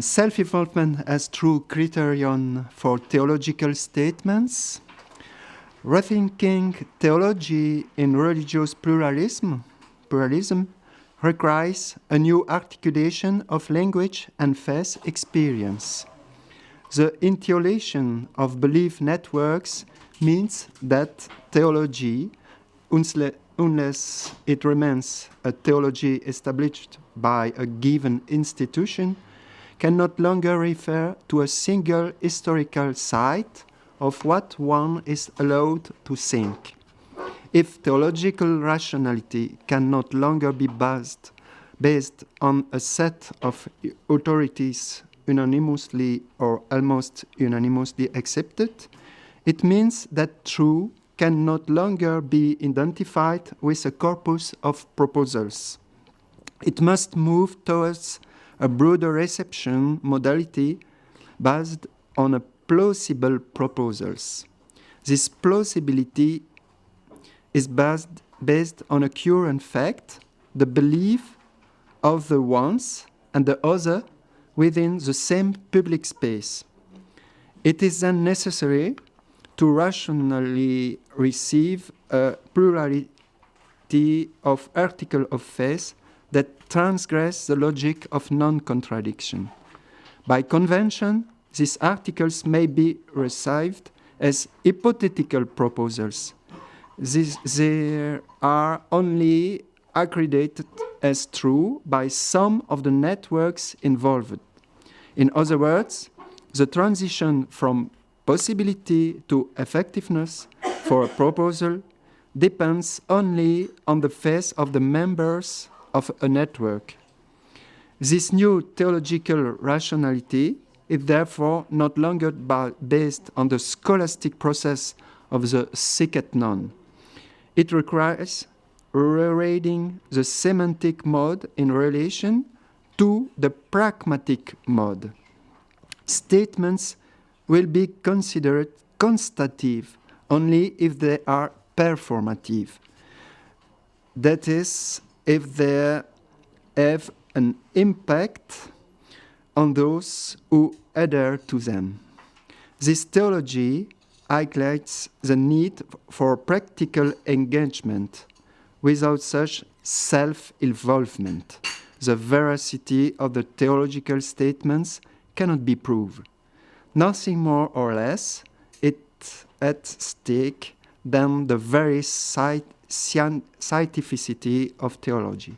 Self-involvement as true criterion for theological statements. Rethinking theology in religious pluralism requires a new articulation of language and faith experience. The intiolation of belief networks means that theology, unless it remains a theology established by a given institution, can not longer refer to a single historical site of what one is allowed to think. If theological rationality can not longer be based on a set of authorities unanimously or almost unanimously accepted, it means that truth can not longer be identified with a corpus of proposals. It must move towards a broader reception modality based on a plausible proposals. This plausibility is based on a current fact, the belief of the ones and the other within the same public space. It is then necessary to rationally receive a plurality of articles of faith that transgress the logic of non-contradiction. By convention, these articles may be received as hypothetical proposals. They are only accredited as true by some of the networks involved. In other words, the transition from possibility to effectiveness for a proposal depends only on the faith of the members of a network. This new theological rationality is therefore not longer based on the scholastic process of the second non. It requires rereading the semantic mode in relation to the pragmatic mode. Statements will be considered constative only if they are performative. That is, if they have an impact on those who adhere to them. This theology highlights the need for practical engagement. Without such self-involvement, the veracity of the theological statements cannot be proved. Nothing more or less is at stake than the very scientificity of theology.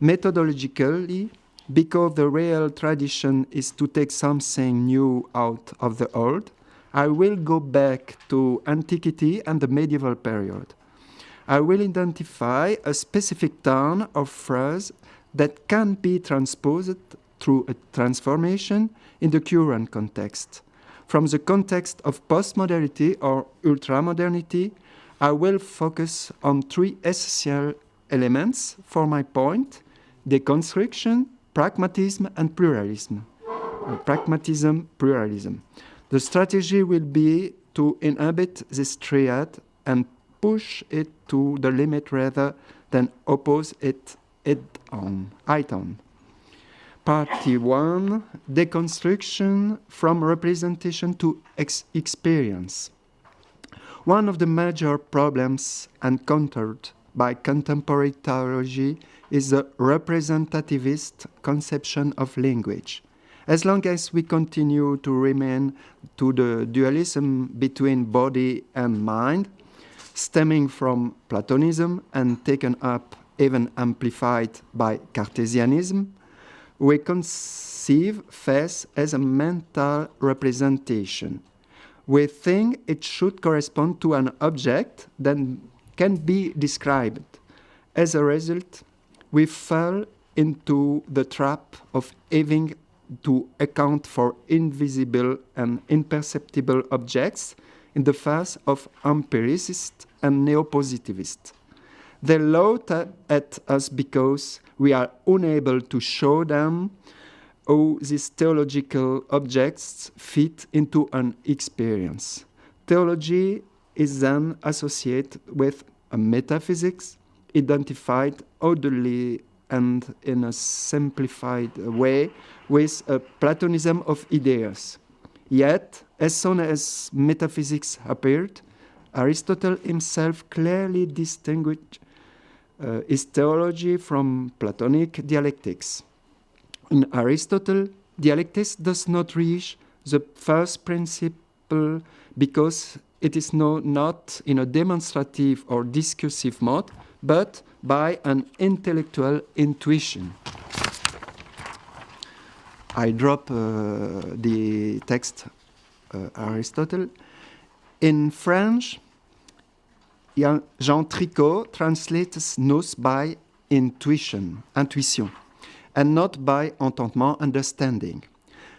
Methodologically, because the real tradition is to take something new out of the old, I will go back to antiquity and the medieval period. I will identify a specific turn of phrase that can be transposed through a transformation in the current context. From the context of postmodernity or ultramodernity, I will focus on three essential elements for my point: deconstruction, pragmatism, and pluralism. Pragmatism, pluralism. The strategy will be to inhabit this triad and push it to the limit rather than oppose it head-on. Party 1, deconstruction from representation to experience. One of the major problems encountered by contemporary theology is the representativist conception of language. As long as we continue to remain to the dualism between body and mind, stemming from Platonism and taken up, even amplified by Cartesianism, we conceive faith as a mental representation. We think it should correspond to an object that can be described. As a result, we fall into the trap of having to account for invisible and imperceptible objects in the face of empiricists and neo-positivists. They laugh at us because we are unable to show them how these theological objects fit into an experience. Theology is then associated with a metaphysics identified and in a simplified way with a Platonism of ideas. Yet, as soon as metaphysics appeared, Aristotle himself clearly distinguished his theology from Platonic dialectics. In Aristotle, dialectics does not reach the first principle because it is not in a demonstrative or discursive mode, but by an intellectual intuition. I drop the text Aristotle. In French, Jean Tricot translates nous by intuition, and not by entendement, understanding.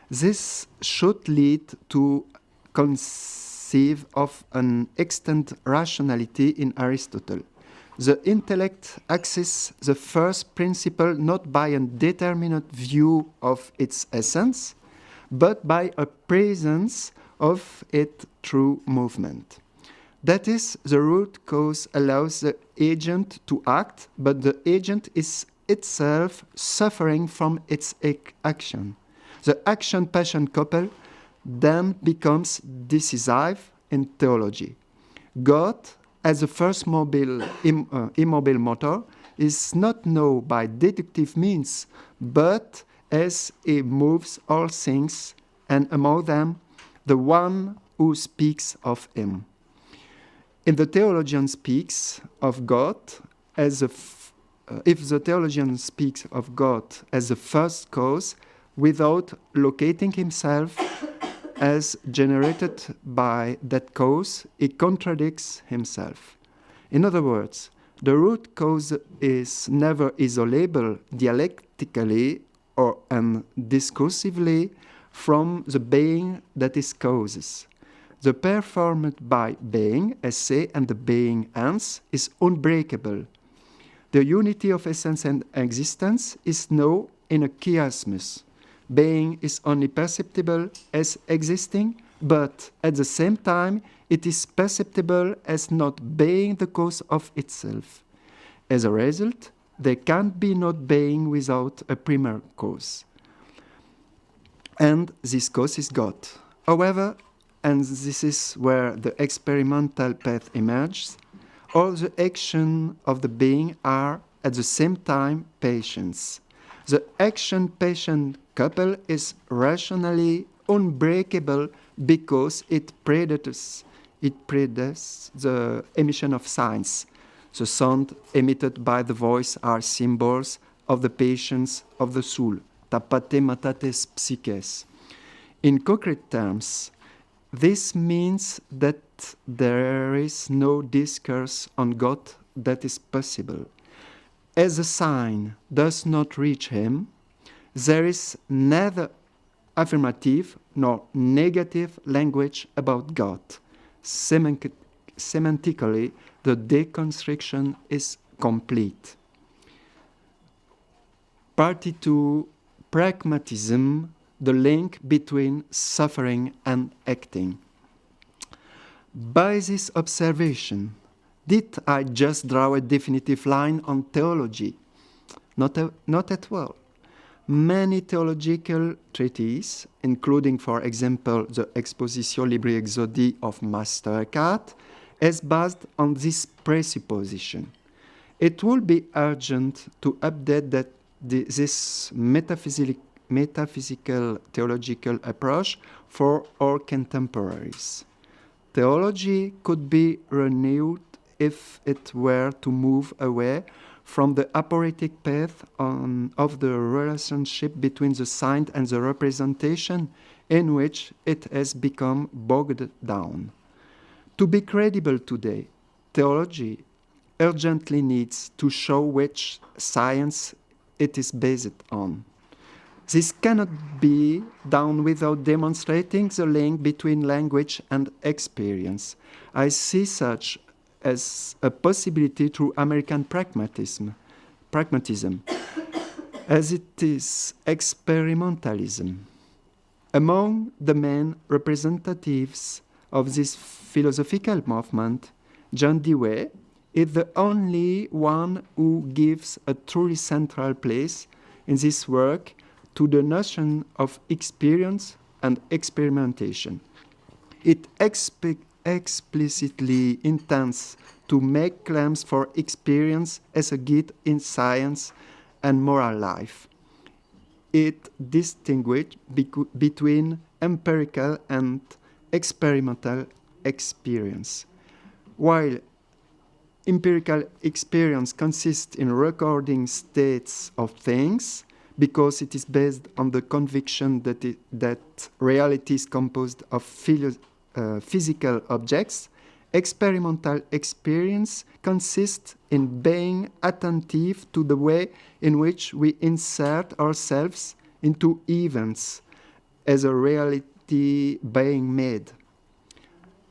This should lead to conceive of an extant rationality in Aristotle. The intellect accesses the first principle not by a determinate view of its essence, but by a presence of it through movement. That is, the root cause allows the agent to act, but the agent is itself suffering from its action. The action-passion couple then becomes decisive in theology. God, as the first immobile motor, is not known by deductive means, but as he moves all things, and among them, the one who speaks of him. If the theologian speaks of God as if the theologian speaks of God as the first cause, without locating himself as generated by that cause, he contradicts himself. In other words, the root cause is never isolable dialectically or discursively from the being that is causes. The pair formed by being, esse, and the being ens is unbreakable. The unity of essence and existence is known in a chiasmus. Being is only perceptible as existing, but at the same time it is perceptible as not being the cause of itself. As a result, there can be not being without a primal cause. And this cause is God. However, and this is where the experimental path emerges, all the actions of the being are at the same time patience. The action-patient couple is rationally unbreakable because it predates the emission of signs. The sound emitted by the voice are symbols of the patience of the soul, tapate matates psyches. In concrete terms, this means that there is no discourse on God that is possible. As a sign does not reach him, there is neither affirmative nor negative language about God. Semantically, the deconstruction is complete. Party 2, pragmatism, the link between suffering and acting. By this observation, did I just draw a definitive line on theology? Not at all. Many theological treatises, including, for example, the Expositio Libri Exodi of Master Eckhart, is based on this presupposition. It will be urgent to update this metaphysical theological approach for our contemporaries. Theology could be renewed if it were to move away from the aporetic path of the relationship between the sign and the representation in which it has become bogged down. To be credible today, theology urgently needs to show which science it is based on. This cannot be done without demonstrating the link between language and experience. I see such as a possibility through American pragmatism, as it is experimentalism. Among the main representatives of this philosophical movement, John Dewey is the only one who gives a truly central place in this work to the notion of experience and experimentation. It explicitly intends to make claims for experience as a guide in science and moral life. It distinguishes between empirical and experimental experience. While empirical experience consists in recording states of things, because it is based on the conviction that reality is composed of physical objects, experimental experience consists in being attentive to the way in which we insert ourselves into events as a reality being made.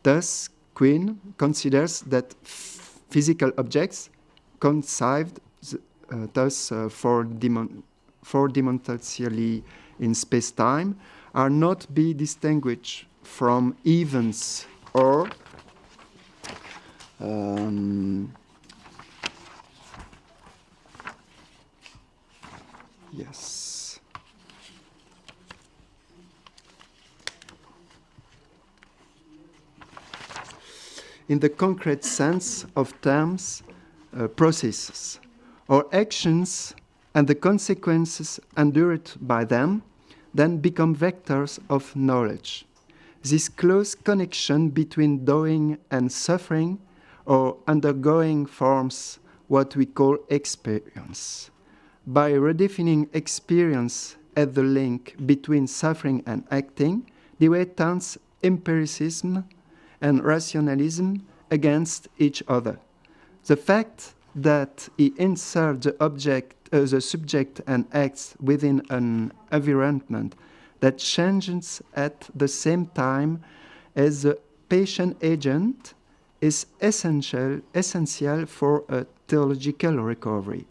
Thus, Quinn considers that physical objects conceived four-dimensionally in space-time are not be distinguished from events or yes. In the concrete sense of terms, processes or actions and the consequences endured by them then become vectors of knowledge. This close connection between doing and suffering or undergoing forms what we call experience. By redefining experience as the link between suffering and acting, Dewey turns empiricism and rationalism against each other. The fact that he inserts the subject and acts within an environment that changes at the same time as the patient agent is essential for a theological recovery.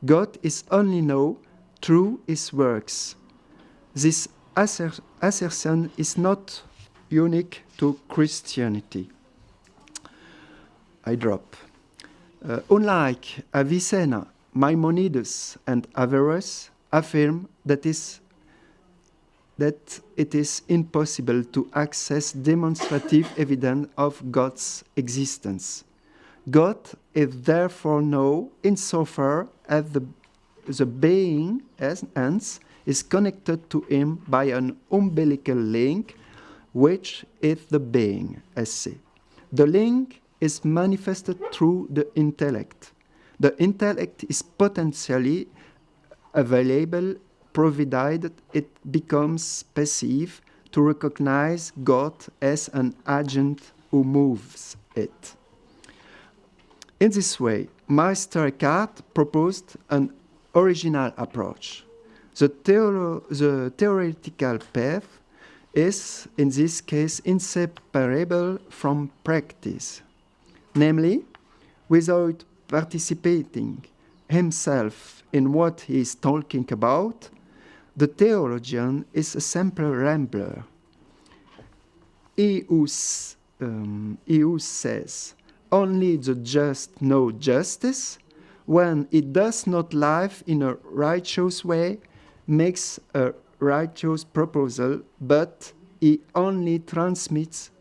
God is only known through his works. This assertion is not unique to Christianity. I drop. Unlike Avicenna, Maimonides, and Averroes affirm that it is impossible to access demonstrative evidence of God's existence. God is therefore known insofar as the being hence is connected to him by an umbilical link, which is the being, esse. The link is manifested through the intellect. The intellect is potentially available provided it becomes passive to recognize God as an agent who moves it. In this way, Meister Eckhart proposed an original approach. The theoretical path is, in this case, inseparable from practice. Namely, without participating himself in what he is talking about, the theologian is a simple rambler. He who says, only the just know justice, when he does not live in a righteous way, makes a righteous proposal, but he only transmits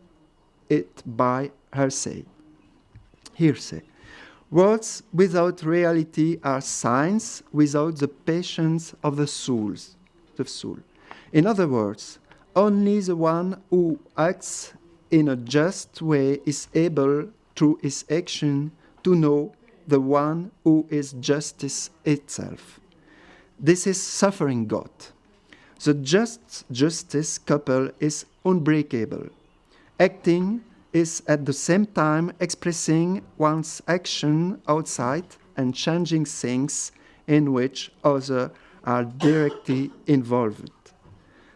it by hearsay. Words without reality are signs without the patience of the soul. In other words, only the one who acts in a just way is able, through his action, to know the one who is justice itself. This is suffering God. The justice couple is unbreakable. Acting is at the same time expressing one's action outside and changing things in which others are directly involved.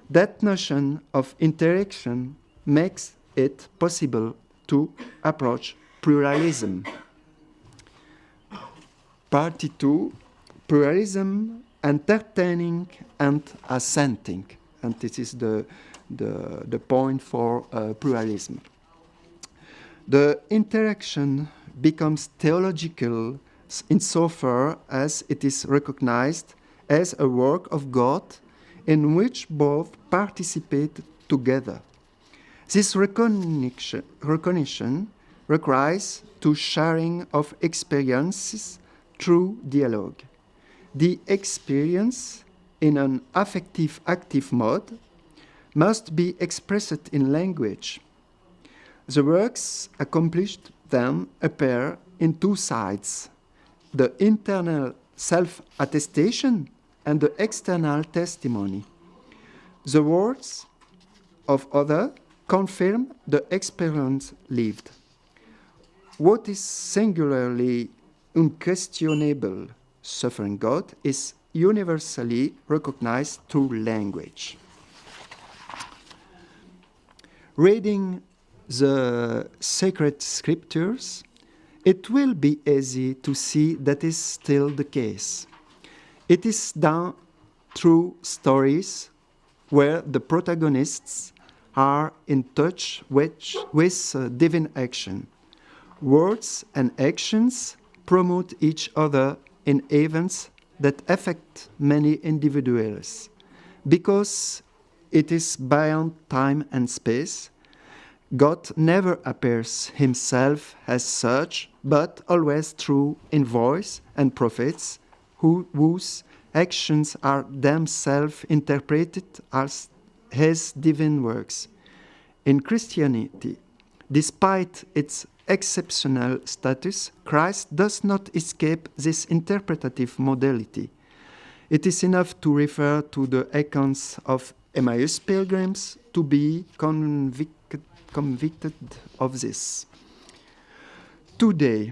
That notion of interaction makes it possible to approach pluralism. Part 2, pluralism, entertaining and assenting. And this is the point for pluralism. The interaction becomes theological insofar as it is recognized as a work of God in which both participate together. This recognition requires the sharing of experiences through dialogue. The experience in an affective active mode must be expressed in language. The works accomplished then appear in two sides, the internal self-attestation and the external testimony. The words of others confirm the experience lived. What is singularly unquestionable, suffering God, is universally recognized through language. Reading the sacred scriptures, it will be easy to see that is still the case. It is done through stories where the protagonists are in touch with divine action. Words and actions promote each other in events that affect many individuals. Because it is beyond time and space, God never appears himself as such, but always through envoys and prophets whose actions are themselves interpreted as his divine works. In Christianity, despite its exceptional status, Christ does not escape this interpretative modality. It is enough to refer to the accounts of Emmaus pilgrims to be convicted of this. Today,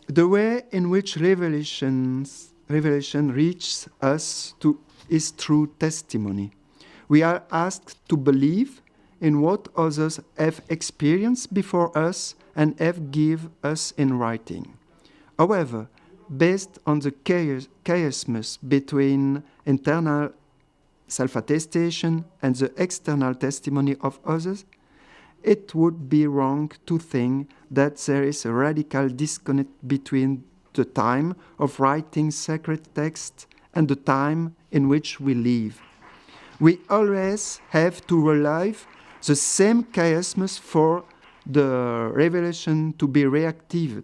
the way in which revelation reaches us is through testimony. We are asked to believe in what others have experienced before us and have given us in writing. However, based on the chiasmus between internal self-attestation and the external testimony of others, it would be wrong to think that there is a radical disconnect between the time of writing sacred texts and the time in which we live. We always have to relive the same chiasmus for the revelation to be reactivated.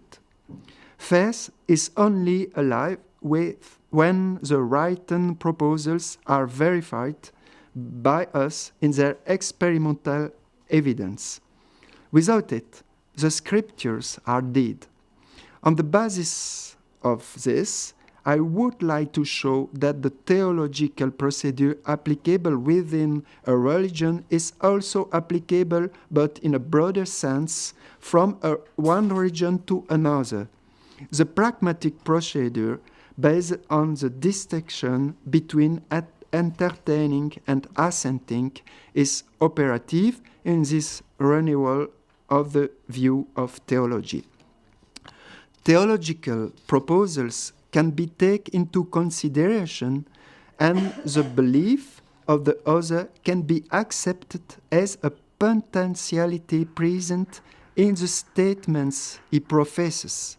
Faith is only alive when the written proposals are verified by us in their experimental evidence. Without it, the scriptures are dead. On the basis of this, I would like to show that the theological procedure applicable within a religion is also applicable, but in a broader sense, from one religion to another. The pragmatic procedure based on the distinction between entertaining and assenting is operative in this renewal of the view of theology. Theological proposals can be taken into consideration, and the belief of the other can be accepted as a potentiality present in the statements he professes.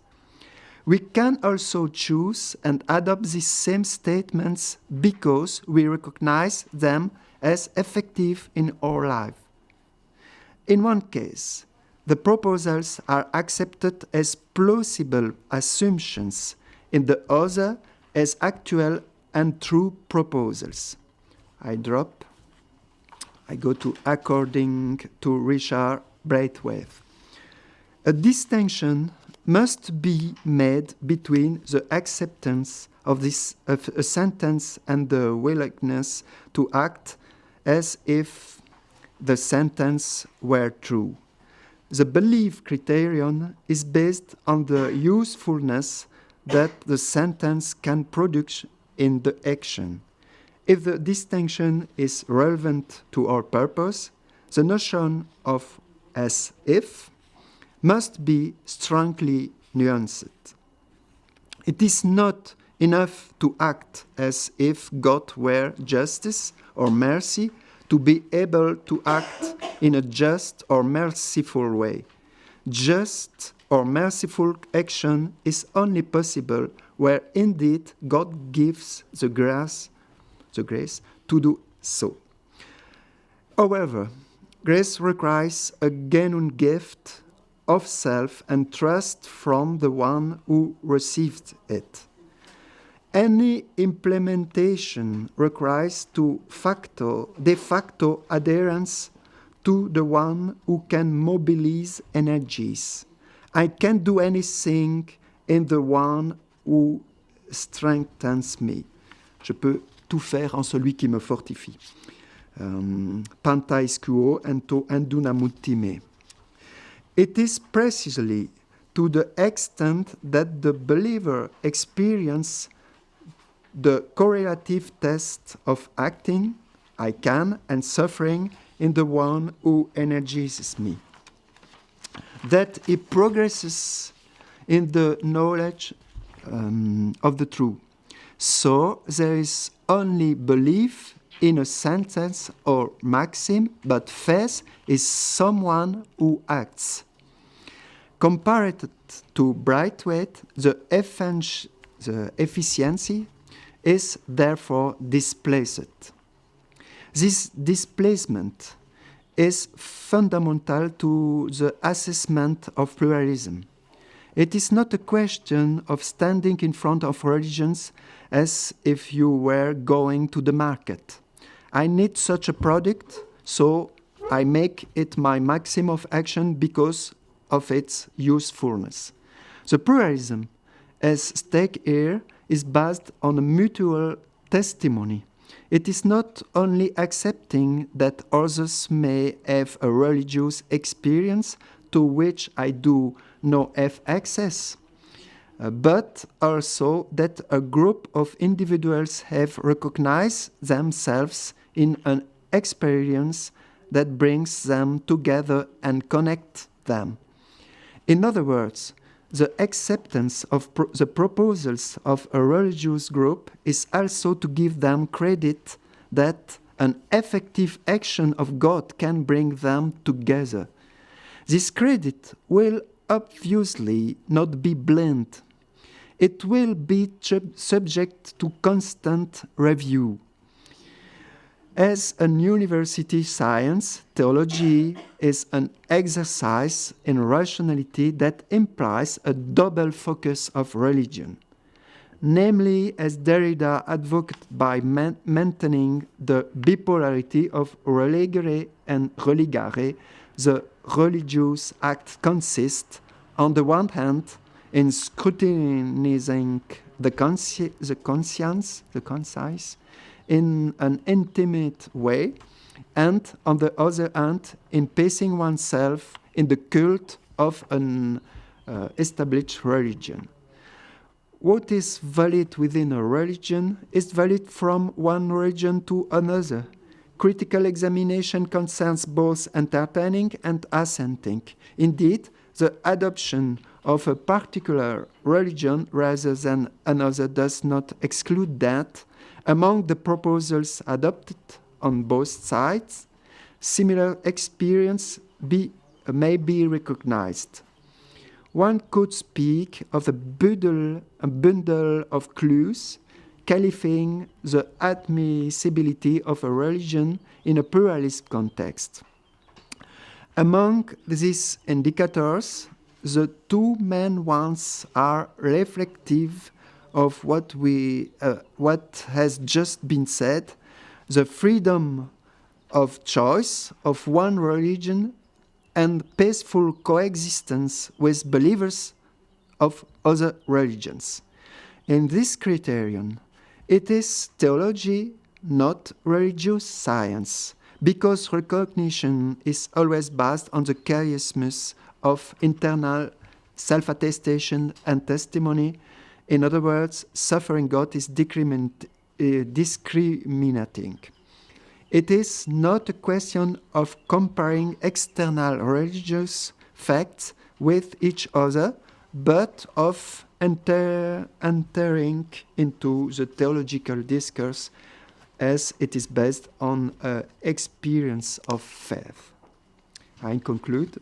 We can also choose and adopt these same statements because we recognize them as effective in our life. In one case, the proposals are accepted as plausible assumptions, in the other as actual and true proposals. I go to according to Richard Braithwaite. A distinction must be made between the acceptance of a sentence and the willingness to act as if the sentence were true. The belief criterion is based on the usefulness that the sentence can produce in the action. If the distinction is relevant to our purpose, the notion of as if must be strongly nuanced. It is not enough to act as if God were justice or mercy to be able to act in a just or merciful way. Just or merciful action is only possible where indeed God gives the grace to do so. However, grace requires a genuine gift of self and trust from the one who received it. Any implementation requires de facto adherence to the one who can mobilize energies. I can't do anything in the one who strengthens me. Je peux tout faire en celui qui me fortifie. Pantais quo ento endunamutime me. It is precisely to the extent that the believer experiences the correlative test of acting, I can, and suffering in the one who energizes me, that he progresses in the knowledge of the truth. So there is only belief in a sentence or maxim, but faith is someone who acts. Compared to Brightweight, the efficiency is therefore displaced. This displacement is fundamental to the assessment of pluralism. It is not a question of standing in front of religions as if you were going to the market. I need such a product, so I make it my maxim of action because of its usefulness. The pluralism as stake here is based on a mutual testimony. It is not only accepting that others may have a religious experience to which I do not have access, but also that a group of individuals have recognized themselves in an experience that brings them together and connects them. In other words, the acceptance of the proposals of a religious group is also to give them credit that an effective action of God can bring them together. This credit will obviously not be blind. It will be subject to constant review. As an university science, theology is an exercise in rationality that implies a double focus of religion. Namely, as Derrida advocated by maintaining the bipolarity of religere and religare, the religious act consists, on the one hand, in scrutinizing the conscience, in an intimate way, and on the other hand, in placing oneself in the cult of an established religion. What is valid within a religion is valid from one religion to another. Critical examination concerns both entertaining and assenting. Indeed, the adoption of a particular religion rather than another does not exclude that, among the proposals adopted on both sides, similar experience may be recognized. One could speak of a bundle of clues qualifying the admissibility of a religion in a pluralist context. Among these indicators, the two main ones are reflective of what has just been said, the freedom of choice of one religion and peaceful coexistence with believers of other religions. In this criterion, it is theology, not religious science, because recognition is always based on the curiousness of internal self-attestation and testimony. In other words, suffering God is discriminating. It is not a question of comparing external religious facts with each other, but of entering into the theological discourse as it is based on an experience of faith. I conclude.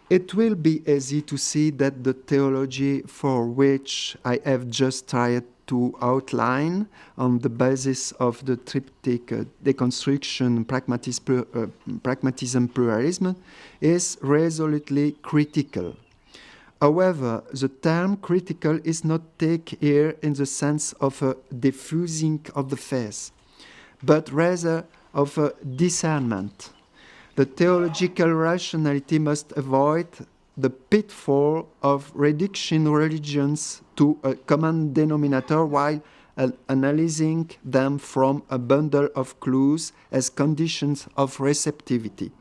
It will be easy to see that the theology for which I have just tried to outline on the basis of the triptych deconstruction, pragmatism, pluralism is resolutely critical. However, the term critical is not taken here in the sense of a diffusing of the faith, but rather of a discernment. The theological rationality must avoid the pitfall of reducing religions to a common denominator while analyzing them from a bundle of clues as conditions of receptivity.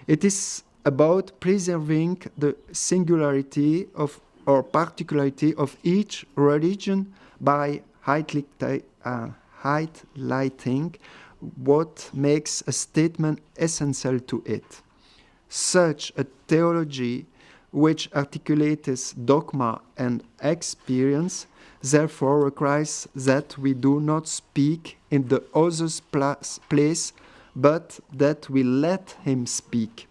It is about preserving the singularity of or particularity of each religion by highlighting what makes a statement essential to it. Such a theology which articulates dogma and experience therefore requires that we do not speak in the other's place, but that we let him speak.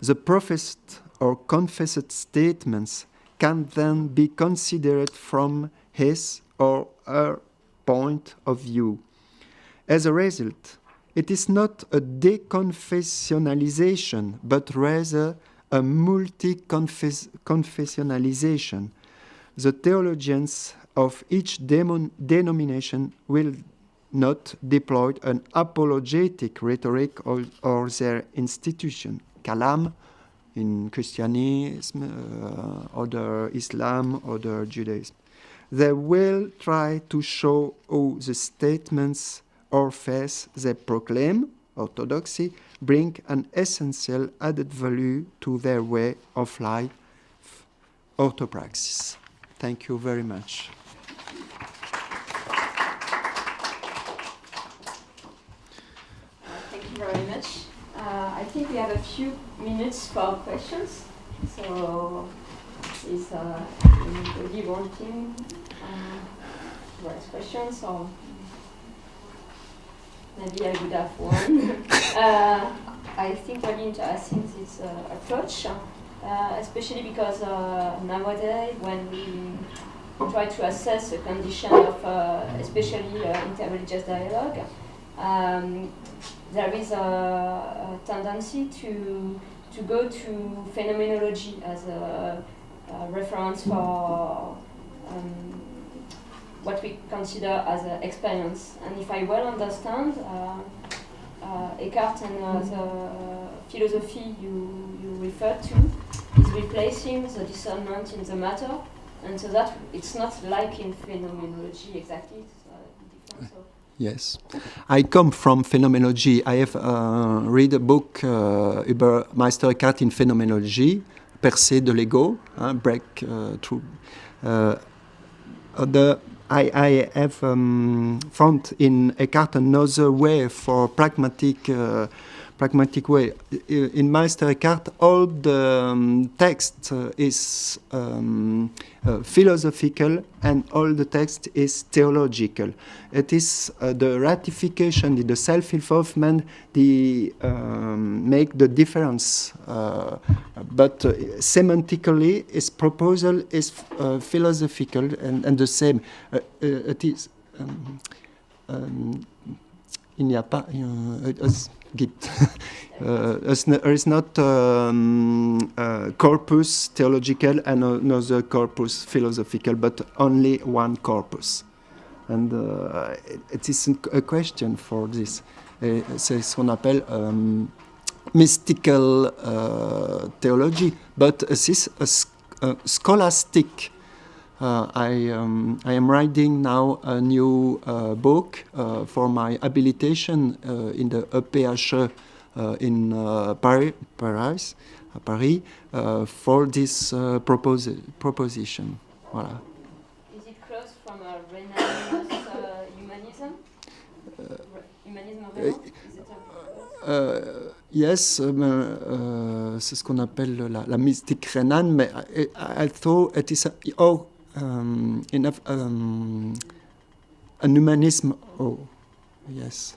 The professed or confessed statements can then be considered from his or her point of view. As a result, it is not a deconfessionalization, but rather a multi-confessionalization. The theologians of each denomination will not deploy an apologetic rhetoric or their institution. Kalam in Christianism, other Islam, other Judaism. They will try to show how the statements or faith they proclaim, orthodoxy, bring an essential added value to their way of life, orthopraxis. Thank you very much. Thank you very much. I think we have a few minutes for questions. So, is anybody wanting to ask questions, or maybe I would have one. I think really interesting this approach, especially because nowadays when we try to assess the condition of especially interreligious dialogue, there is a tendency to go to phenomenology as a reference for what we consider as an experience. And if I well understand, Eckhart and the philosophy you referred to is replacing the discernment in the matter, and so that it's not like in phenomenology exactly, it's different. So. Yes, I come from phenomenology. I have read a book über Meister Eckhart in Phenomenologie, Percée de l'ego, break through. I have found in Eckhart another way for pragmatic way. In Meister Eckhart, all the text is philosophical and all the text is theological. It is the ratification, the self-involvement, make the difference. But semantically, his proposal is philosophical and the same. It is. Il n'y a pas. There is not corpus theological and another corpus philosophical, but only one corpus. And it is a question for this. C'est ce qu'on appelle mystical theology, but this is a scholastic. I am writing now a new book for my habilitation in the EPHE in Paris, for this proposition. Voilà. Is it close from a Renaissance humanism? Humanisme Renan? Yes, c'est ce qu'on appelle la mystique rhénane, mais I thought it is enough an humanism. Oh, yes.